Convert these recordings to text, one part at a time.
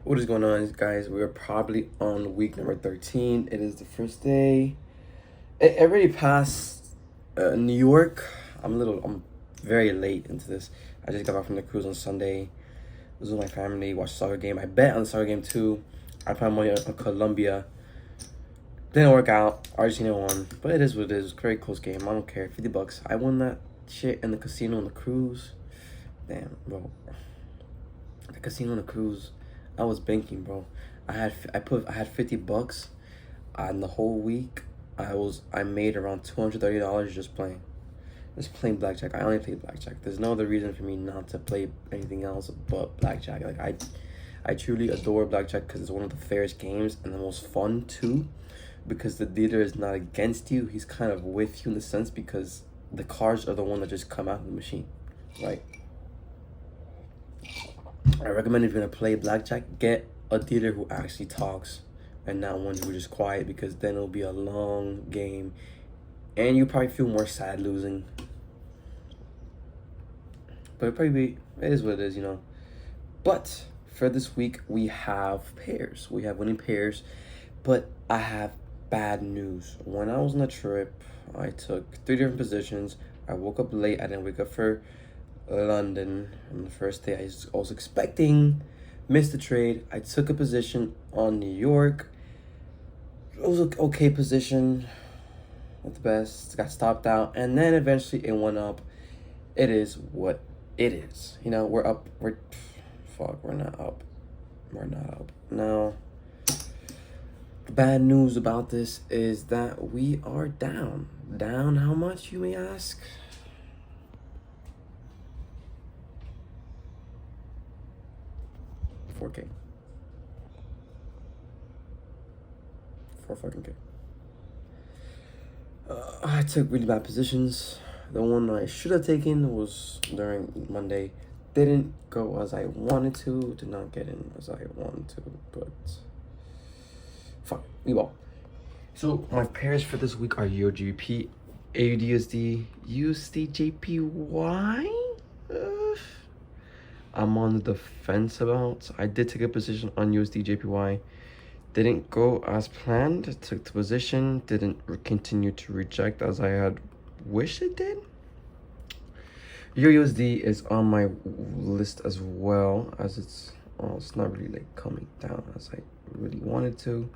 What is going on, guys? We're probably on week number 13. It is the first day. It already passed New York. I'm very late into this. I just got back from the cruise on Sunday. Was with my family, watched the soccer game. I bet on the soccer game too. I put money on Colombia. Didn't work out. Argentina won. But it is what it is. Very close game. I don't care. $50. I won that shit in the casino on the cruise. Damn, bro. The casino on the cruise. I was banking, bro. I had $50 on the whole week. I made around $230 just playing blackjack. I only play blackjack. There's no other reason for me not to play anything else but blackjack. Like I truly adore blackjack because it's one of the fairest games and the most fun too. Because the dealer is not against you. He's kind of with you in the sense because the cards are the one that just come out of the machine. Like, I recommend if you're gonna play blackjack, get a dealer who actually talks and not one who just quiet, because then it'll be a long game and you probably feel more sad losing. But it is what it is, you know. But for this week we have pairs. We have winning pairs, but I have bad news. When I was on a trip, I took 3 different positions. I woke up late. I didn't wake up for London on the first day. I was expecting, missed the trade. I took a position on New York. It was an okay position, not the best. Got stopped out, and then eventually it went up. It is what it is. You know, we're up. We're not up. We're not up. Now, the bad news about this is that we are down. Down how much, you may ask? $4K. 4 fucking K. I took really bad positions. The one I should have taken was during Monday. Didn't go as I wanted to. Did not get in as I wanted to. But fuck, we ball. So my pairs for this week are EURGBP, AUDUSD, USDJPY. I'm on the fence about. I did take a position on USDJPY. Didn't go as planned. Took the position. Didn't continue to reject as I had wished it did. USD is on my list as well, as it's not really like coming down as I really wanted to.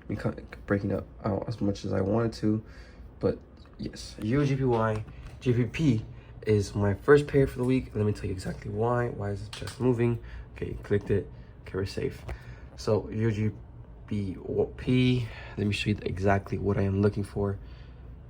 I mean, breaking up out as much as I wanted to. But yes, EURGBP, JPP is my first pair for the week. Let me tell you exactly why. Why is it just moving? Okay, clicked it. Okay, we're safe. So EURGBP, let me show you exactly what I am looking for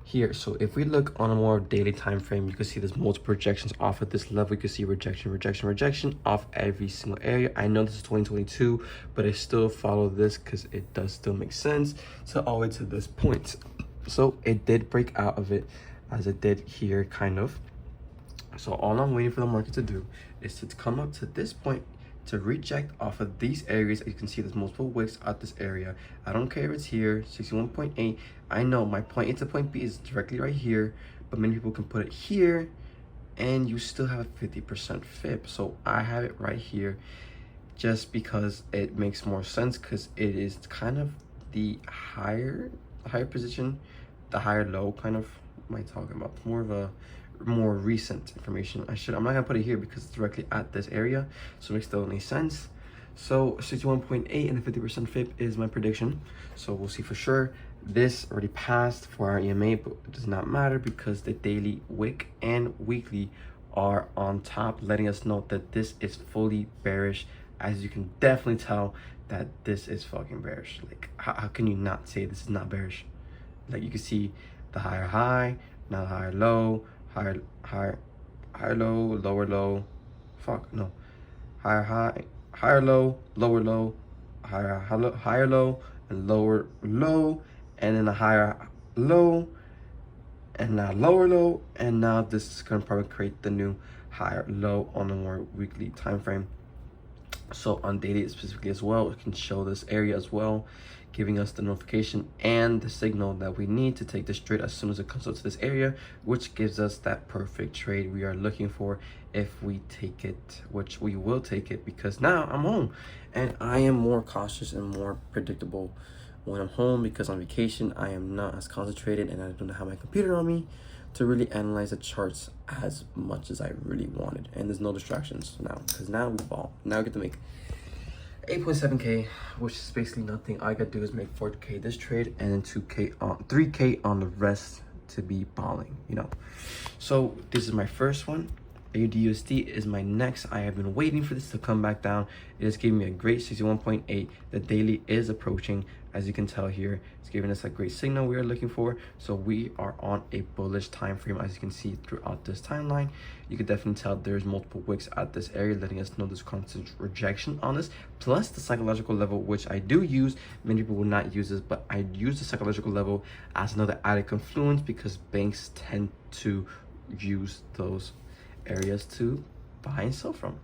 here. So if we look on a more daily time frame, you can see there's multiple projections off at this level. You can see rejection off every single area. I know this is 2022, but I still follow this because it does still make sense to all the way to this point. So it did break out of it as it did here, kind of. So all I'm waiting for the market to do is to come up to this point, to reject off of these areas. You can see there's multiple wicks at this area. I don't care if it's here, 61.8. I know my point A to point B is directly right here, but many people can put it here and you still have a 50% fib. So I have it right here just because it makes more sense, because it is kind of the higher position, the higher low kind of. What am I talking about? More of a more recent information. I'm not gonna put it here because it's directly at this area, so it makes the only sense. So 61.8 and the 50% fib is my prediction. So we'll see for sure. This already passed for our EMA, but it does not matter because the daily wick and weekly are on top, letting us know that this is fully bearish. As you can definitely tell that this is fucking bearish. Like, how can you not say this is not bearish? Like, you can see the higher high, now the higher low, higher low, lower low, higher high, higher low, lower low, higher low, and lower low, and then a higher low, and now lower low, and now this is gonna probably create the new higher low on a more weekly time frame. So on daily specifically as well, it can show this area as well, giving us the notification and the signal that we need to take this trade as soon as it comes up to this area, which gives us that perfect trade we are looking for if we take it, which we will take it, because now I'm home and I am more cautious and more predictable when I'm home, because on vacation I am not as concentrated and I don't have my computer on me to really analyze the charts as much as I really wanted. And there's no distractions now, because now we ball. Now I get to make 8.7K, which is basically nothing. All I gotta do is make 4K this trade and then 2K on 3K on the rest to be balling, you know. So this is my first one. AUDUSD is my next. I have been waiting for this to come back down. It has given me a great 61.8. The daily is approaching, as you can tell here. It's giving us a great signal we are looking for. So we are on a bullish time frame, as you can see throughout this timeline. You can definitely tell there's multiple wicks at this area, letting us know there's constant rejection on this, plus the psychological level, which I do use. Many people will not use this, but I use the psychological level as another added confluence, because banks tend to use those areas to buy and sell from.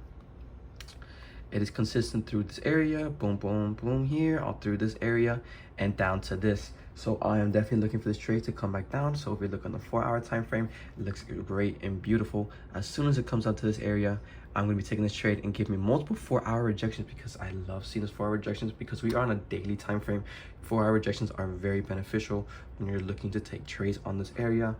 It is consistent through this area, boom, boom, boom here, all through this area and down to this. So I am definitely looking for this trade to come back down. So if we look on the 4-hour time frame, it looks great and beautiful. As soon as it comes out to this area, I'm going to be taking this trade and give me multiple 4-hour rejections, because I love seeing those 4-hour rejections, because we are on a daily time frame. 4-hour rejections are very beneficial when you're looking to take trades on this area.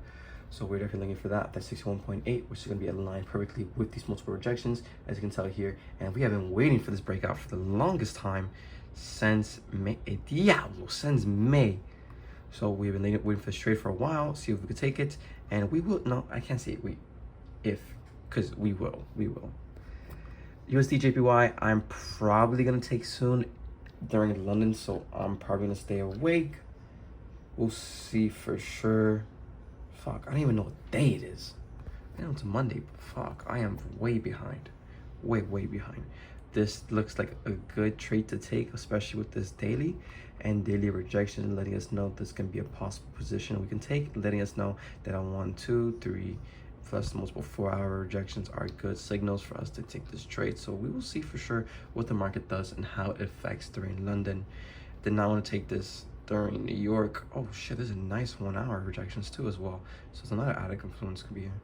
So we're definitely looking for that 61.8, which is going to be aligned perfectly with these multiple rejections, as you can tell here. And we have been waiting for this breakout for the longest time since May. Since May. So we've been waiting for this trade for a while, see if we could take it. And we will. No, I can't say because we will. USD JPY, I'm probably going to take soon during London, so I'm probably going to stay awake. We'll see for sure. Fuck, I don't even know what day it is. I know it's a Monday, but fuck, I am way behind. Way behind. This looks like a good trade to take, especially with this daily and daily rejection, letting us know this can be a possible position we can take, letting us know that on 1, 2, 3, plus multiple 4-hour rejections are good signals for us to take this trade. So we will see for sure what the market does and how it affects during London. Did not want to take this during New York. Oh shit, there's a nice 1-hour rejections too as well. So it's another added confluence could be here.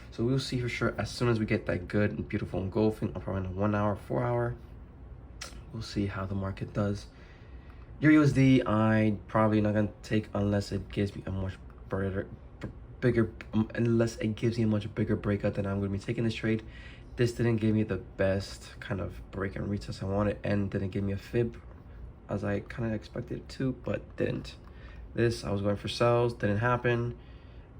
So we'll see for sure as soon as we get that good and beautiful engulfing, or probably in a 1-hour, 4-hour. We'll see how the market does. Euro USD, I probably not gonna take unless it gives me a much bigger breakout, then I'm gonna be taking this trade. This didn't give me the best kind of break and retest I wanted, and didn't give me a fib as I kind of expected it to, but didn't. This, I was going for sells, didn't happen.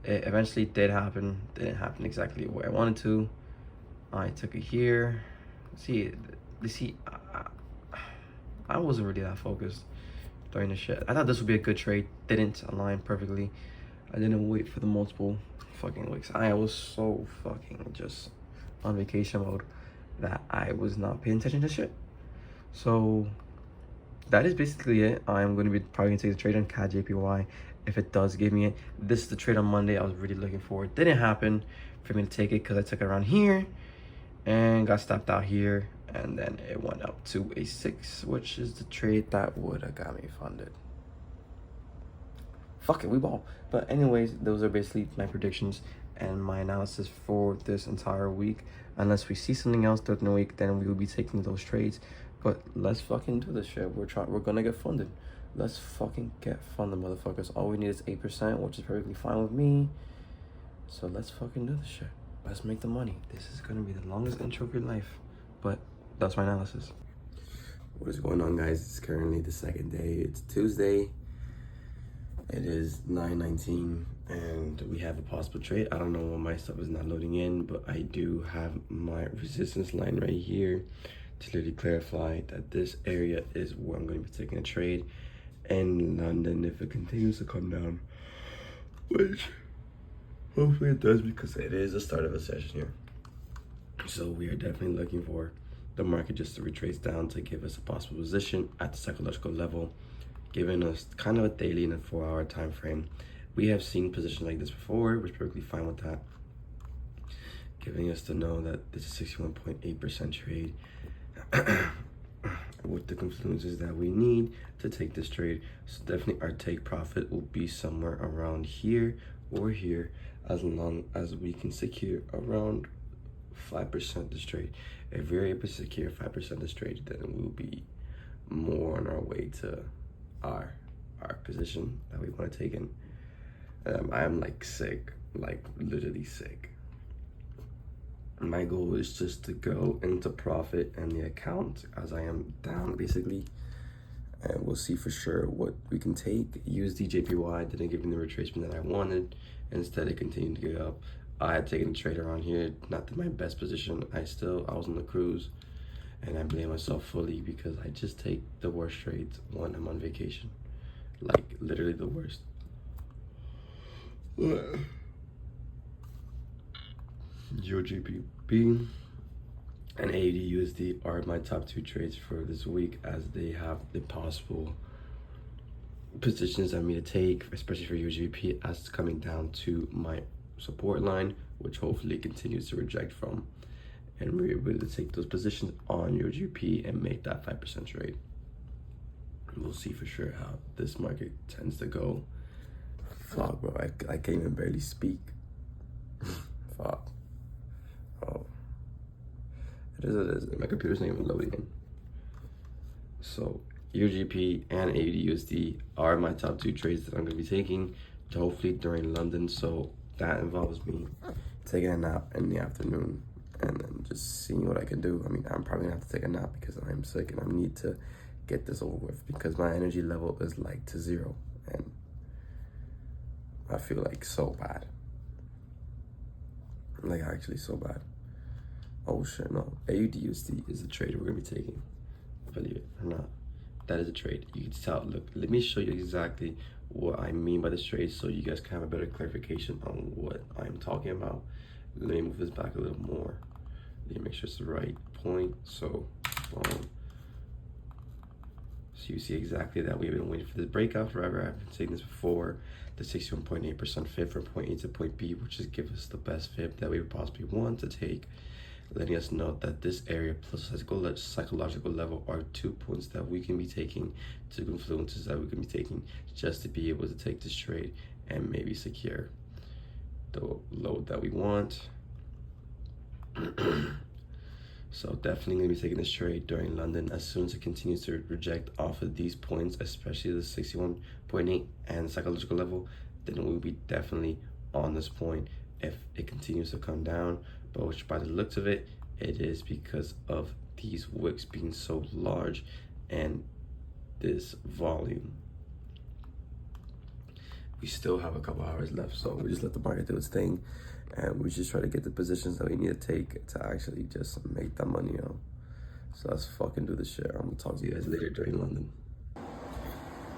It eventually did happen, didn't happen exactly the way I wanted to. I took it here. See, I wasn't really that focused during the shit. I thought this would be a good trade, didn't align perfectly. I didn't wait for the multiple fucking weeks. I was so fucking just on vacation mode that I was not paying attention to shit. So that is basically it. I'm going to be probably going to take the trade on CAD JPY if it does give me it. This is the trade on Monday I was really looking for. It didn't happen for me to take it because I took it around here and got stopped out here. And then it went up to a 6, which is the trade that would have got me funded. Fuck it, we ball. But anyways, those are basically my predictions and my analysis for this entire week. Unless we see something else during the week, then we will be taking those trades. But let's fucking do this shit. We're gonna get funded. Let's fucking get funded, motherfuckers. All we need is 8%, which is perfectly fine with me. So let's fucking do this shit. Let's make the money. This is gonna be the longest intro of your life, but that's my analysis. What is going on, guys? It's currently the second day. It's Tuesday. It is 9:19 and we have a possible trade. I don't know why my stuff is not loading in, but I do have my resistance line right here to literally clarify that this area is where I'm going to be taking a trade in London if it continues to come down, which hopefully it does, because it is the start of a session here. So we are definitely looking for the market just to retrace down to give us a possible position at the psychological level, giving us kind of a daily and a 4-hour time frame. We have seen positions like this before, which perfectly fine with that, giving us to know that this is 61.8% trade. with the confluences that we need to take this trade. So definitely our take profit will be somewhere around here or here, as long as we can secure around 5% this trade. If we're able to secure 5% this trade, then we'll be more on our way to our position that we want to take in. I'm like sick, like literally sick. My goal is just to go into profit and the account as I am down basically, and we'll see for sure what we can take. USD JPY didn't give me the retracement that I wanted. Instead it continued to go up. I had taken a trade around here, not in my best position. I was on the cruise, and I blame myself fully because I just take the worst trades when I'm on vacation. Like literally the worst. GBP and AUD USD are my top 2 trades for this week, as they have the possible positions that me to take, especially for UGP, as it's coming down to my support line, which hopefully continues to reject from, and we're able to take those positions on UGP and make that 5% trade. We'll see for sure how this market tends to go. Fuck, bro, I can't even barely speak. Fuck. Oh, it is. My computer's not even loading in. So UGP and AUD/USD are my top 2 trades that I'm gonna be taking, hopefully during London. So that involves me taking a nap in the afternoon and then just seeing what I can do. I mean, I'm probably gonna have to take a nap because I'm sick and I need to get this over with, because my energy level is like to 0 and I feel like so bad. Like actually so bad. Oh shit, no. AUD/USD is the trade we're gonna be taking. Believe it or not, that is a trade. You can tell. Look, let me show you exactly what I mean by this trade so you guys can have a better clarification on what I'm talking about. Let me move this back a little more. Let me make sure it's the right point. So you see exactly that we've been waiting for this breakout forever. I've been saying this before. The 61.8% fit from point A to point B, which is give us the best fit that we would possibly want to take, letting us know that this area plus psychological level are 2 points that we can be taking, 2 influences that we can be taking, just to be able to take this trade and maybe secure the load that we want. So definitely gonna be taking this trade during London. As soon as it continues to reject off of these points, especially the 61.8 and psychological level, then we'll be definitely on this point. If it continues to come down, but which by the looks of it, it is because of these wicks being so large and this volume. We still have a couple hours left, so we just let the market do its thing, and we just try to get the positions that we need to take to actually just make that money out. So let's fucking do this shit. I'm gonna talk to you guys later during London.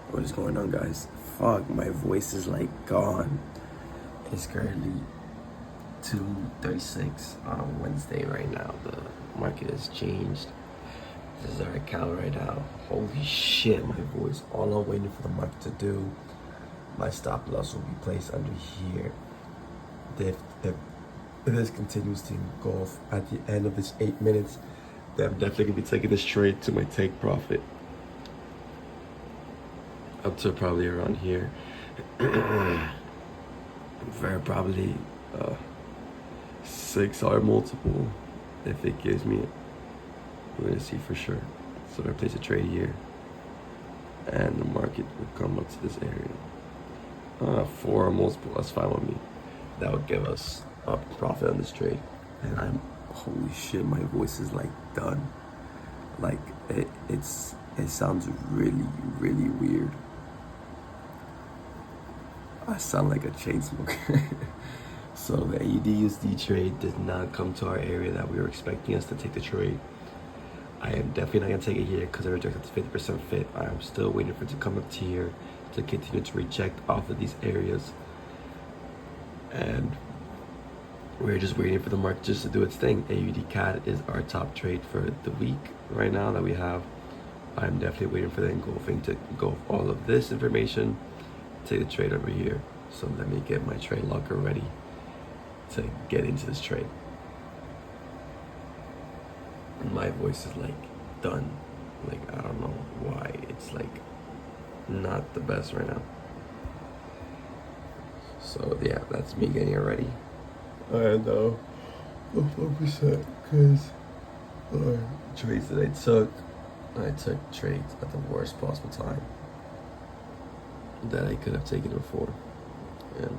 What is going on, guys? Fuck, my voice is like gone. It's currently 2:36 on a Wednesday right now. The market has changed. This is our account right now. Holy shit, my voice. All I'm waiting for the market to do, my stop loss will be placed under here. If this continues to engulf at the end of this 8 minutes, then I'm definitely gonna be taking this trade to my take profit up to probably around here. Very probably 6R multiple if it gives me it. We're gonna see for sure. So I place a trade here, and the market will come up to this area. 4R multiple, that's fine with me. That would give us a profit on this trade. And holy shit, my voice is like done. Like it sounds really, really weird. I sound like a chain smoker. So the AUD/USD trade did not come to our area that we were expecting us to take the trade. I am definitely not gonna take it here because I rejected the 50% fit. I am still waiting for it to come up to here to continue to reject off of these areas. And we're just waiting for the market just to do its thing. AUD CAD is our top trade for the week right now that we have. I'm definitely waiting for the engulfing to engulf all of this information, take the trade over here. So let me get my trade locker ready to get into this trade. My voice is like done. Like, I don't know why it's like not the best right now. So yeah, that's me getting it ready. I know 4% because trades that I took trades at the worst possible time that I could have taken before. And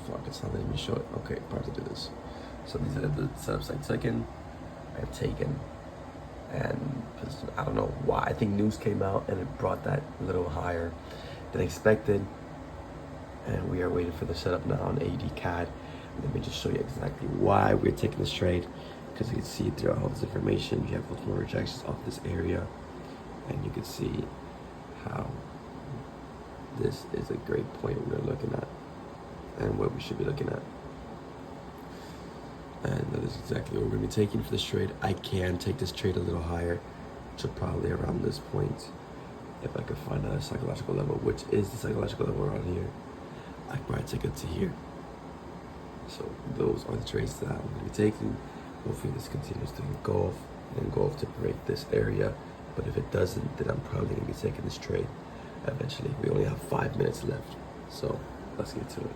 fuck, it's not letting me show it. Okay, part to do this. So these are the setups I've taken, and I don't know why. I think news came out and it brought that a little higher than expected. And we are waiting for the setup now on AUD CAD. Let me just show you exactly why we're taking this trade, because you can see throughout all this information, you have multiple rejections off this area, and you can see how this is a great point we're looking at and what we should be looking at. And that is exactly what we're going to be taking for this trade. I can take this trade a little higher to probably around this point if I could find a psychological level, which is the psychological level around here. I could probably take it to here. So those are the trades that I'm going to be taking. Hopefully this continues to engulf to break this area. But if it doesn't, then I'm probably going to be taking this trade eventually. We only have 5 minutes left, so let's get to it.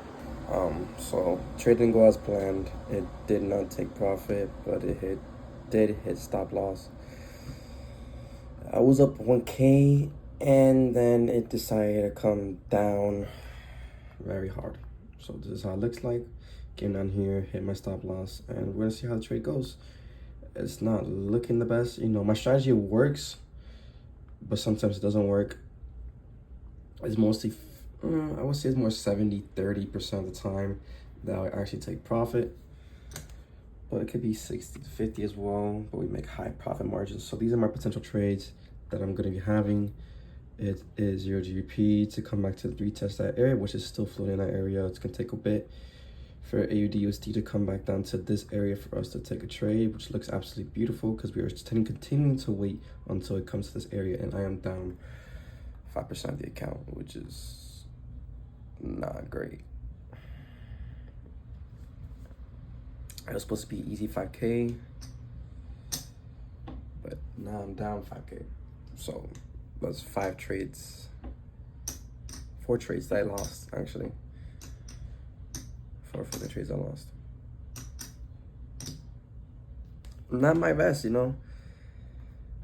So trade didn't go as planned. It did not take profit, but it did hit stop loss. I was up 1K, and then it decided to come down very hard. So this is how it looks like. Came down here, hit my stop loss, and we're gonna see how the trade goes. It's not looking the best. My strategy works, but sometimes it doesn't work. It's mostly, I would say it's more 70-30% of the time that I actually take profit. But it could be 60-50 as well, but we make high profit margins. So these are my potential trades that I'm gonna be having. It is 0 GBP to come back to retest that area, which is still floating in that area. It's gonna take a bit for AUD USD to come back down to this area for us to take a trade, which looks absolutely beautiful because we are continuing to wait until it comes to this area, and I am down 5% of the account, which is not great. It was supposed to be easy 5K, but now I'm down 5K. So that's 4 trades that I lost, actually. 4 fucking trades I lost. Not my best,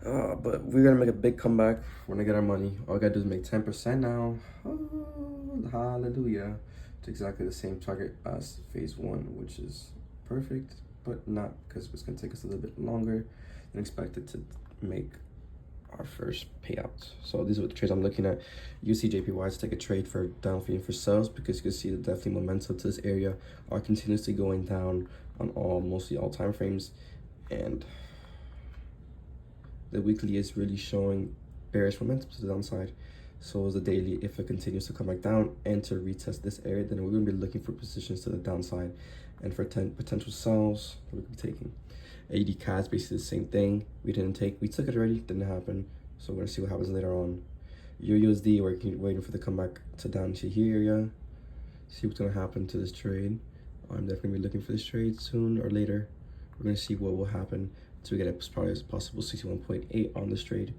but we're gonna make a big comeback. We're gonna get our money. All we gotta do is make 10% now. Oh, hallelujah. It's exactly the same target as phase 1, which is perfect, but not, because it's gonna take us a little bit longer than expected to make our first payout. So these are the trades I'm looking at. USD JPY to take a trade for down feeding for sales, because you can see the definitely momentum to this area are continuously going down on mostly all time frames, and the weekly is really showing bearish momentum to the downside. So is the daily. If it continues to come back down and to retest this area, then we're going to be looking for positions to the downside, and for potential sells that we could be taking. AUD CAD is basically the same thing. We took it already, didn't happen. So we're gonna see what happens later on. USD, we're waiting for the comeback to down to here area. See what's gonna happen to this trade. I'm definitely gonna be looking for this trade soon or later. We're gonna see what will happen to get as probably as possible 61.8 on this trade.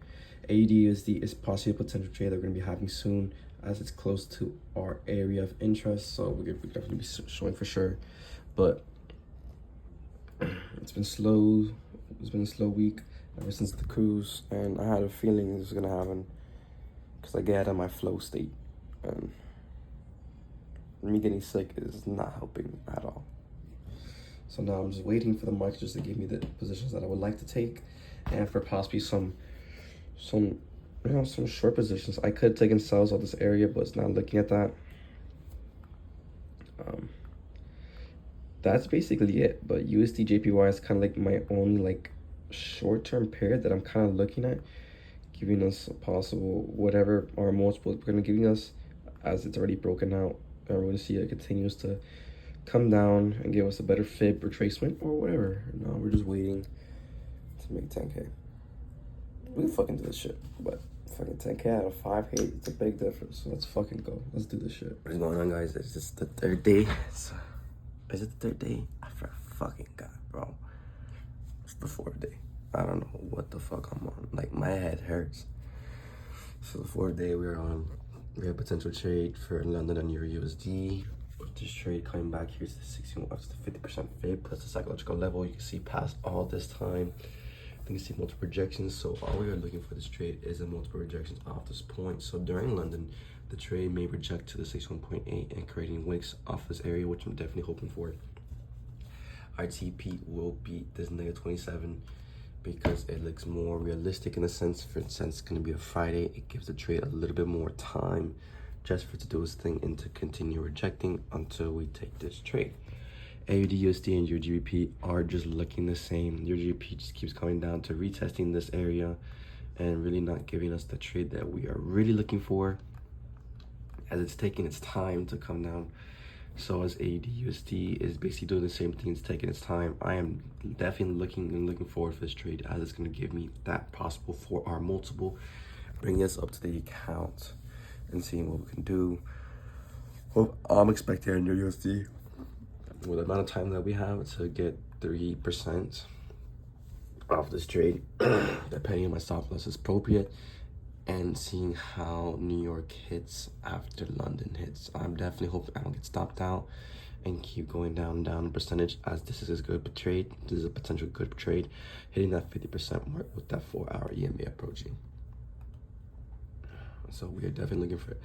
AUD USD is possibly a potential trade that we're gonna be having soon, as it's close to our area of interest. So we're definitely be showing for sure. But it's been slow. It's been a slow week ever since the cruise, and I had a feeling this was gonna happen because I get out of my flow state, and me getting sick is not helping at all. So now I'm just waiting for the market just to give me the positions that I would like to take, and for possibly some short positions. I could take in sells on this area, but it's not looking at that. That's basically it. But USD JPY is kind of like my only short-term pair that I'm kind of looking at, giving us a possible whatever our multiple is going to giving us, as it's already broken out, and we're going to see it continues to come down and give us a better fib retracement or whatever. No, we're just waiting to make 10K. We can fucking do this shit, but fucking 10K out of 5K, it's a big difference. So let's fucking go. Let's do this shit. What's going on, guys? It's just the 3rd day. Is it the 3rd day? I fucking God, bro. It's the 4th day. I don't know what the fuck I'm on. Like, my head hurts. So the fourth day we have potential trade for London and Euro USD. This trade coming back here to the 61 up to the 50% fib plus the psychological level. You can see past all this time. You can see multiple projections. So all we are looking for this trade is a multiple projections off this point. So during London, the trade may reject to the 61.8 and creating wicks off this area, which I'm definitely hoping for. Our TP will beat this negative 27 because it looks more realistic in a sense. For instance, it's going to be a Friday. It gives the trade a little bit more time just for it to do its thing and to continue rejecting until we take this trade. AUD USD and UGBP are just looking the same. UGBP just keeps coming down to retesting this area and really not giving us the trade that we are really looking for, as it's taking its time to come down. So as AUD USD is basically doing the same thing, it's taking its time. I am definitely looking forward for this trade, as it's going to give me that possible for our multiple, bringing us up to the account and seeing what we can do. Well, I'm expecting a new USD with the amount of time that we have to get 3% off this trade, depending on my stop loss is appropriate, and seeing how New York hits after London hits. I'm definitely hoping I don't get stopped out and keep going down the percentage, as this is a good trade. This is a potential good trade, hitting that 50% mark with that 4-hour EMA approaching. So we are definitely looking for,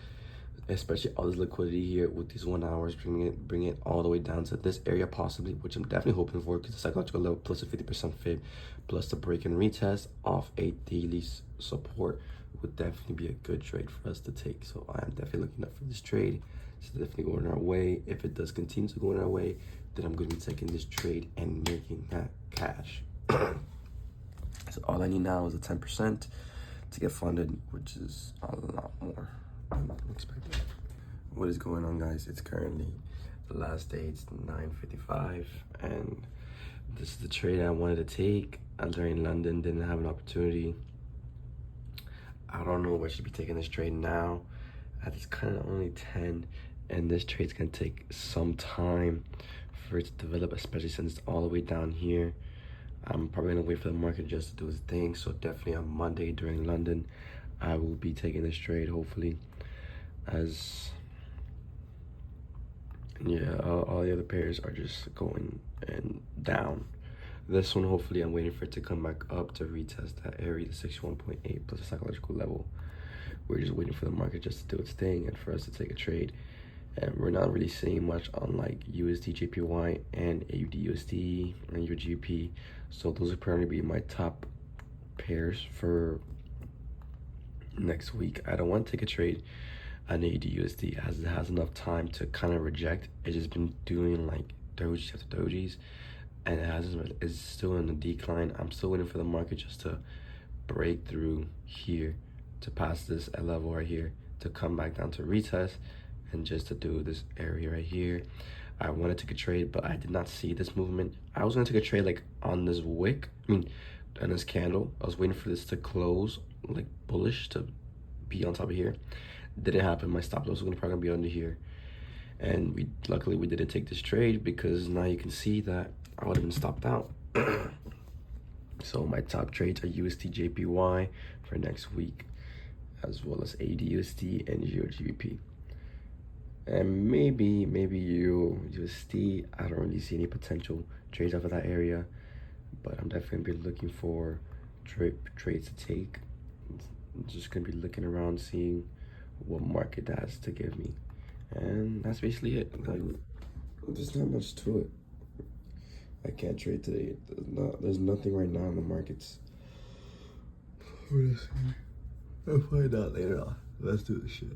especially all this liquidity here with these 1 hours, bring it all the way down to this area possibly, which I'm definitely hoping for, because the psychological level plus a 50% fib plus the break and retest off a daily support would definitely be a good trade for us to take. So I am definitely looking up for this trade. It's definitely going our way. If it does continue to go in our way, then I'm going to be taking this trade and making that cash. So all I need now is a 10% to get funded, which is a lot more than expected. What is going on, guys? It's currently the last day. It's 9:55, and this is the trade I wanted to take. I'm in London, didn't have an opportunity. I don't know if I should be taking this trade now, as it's kind of only 10, and this trade's gonna take some time for it to develop, especially since it's all the way down here. I'm probably gonna wait for the market just to do its thing. So definitely on Monday during London, I will be taking this trade, hopefully, as yeah, all the other pairs are just going and down. This one, hopefully, I'm waiting for it to come back up to retest that area, the 61.8 plus a psychological level. We're just waiting for the market just to do its thing and for us to take a trade. And we're not really seeing much on like USD JPY and AUD USD and UGP. So those are probably be my top pairs for next week. I don't want to take a trade on AUD USD, as it has enough time to kind of reject. It's just been doing like doji after dojis, and it's still in a decline. I'm still waiting for the market just to break through here, to pass this level right here, to come back down to retest, and just to do this area right here. I wanted to take a trade, but I did not see this movement. I was gonna take a trade like on this wick, on this candle. I was waiting for this to close like bullish to be on top of here. Didn't happen. My stop loss was probably gonna be under here, and luckily we didn't take this trade, because now you can see that I would have been stopped out. So my top trades are USD JPY for next week, as well as AUD USD and Euro GBP. And maybe Euro USD. I don't really see any potential trades off of that area, but I'm definitely be looking for trades to take. I'm just gonna be looking around, seeing what market has to give me, and that's basically it. Like, there's not much to it. I can't trade today. There's nothing right now in the markets. I'll find out later on. Let's do this shit.